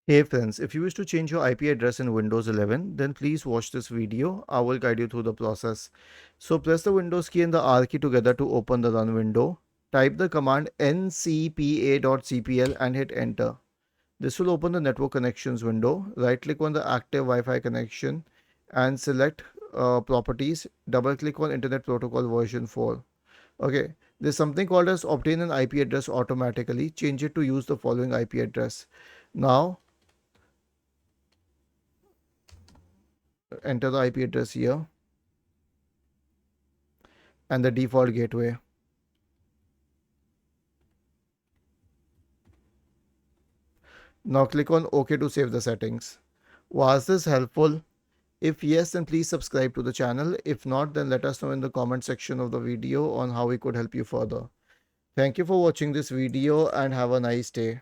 Hey friends, if you wish to change your IP address in Windows 11, then please watch this video. I will guide you through the process. So press the Windows key and the R key together to open the run window. Type the command ncpa.cpl and hit enter. This will open the network connections window. Right click on the active Wi-Fi connection and select properties. Double click on Internet Protocol version 4. Okay, there's something called as obtain an IP address automatically. Change it to use the following IP address. Now enter the IP address here and the default gateway. Now click on OK to save the settings. Was this helpful? If yes, then please subscribe to the channel. If not, then let us know in the comment section of the video on how we could help you further. Thank you for watching this video and have a nice day.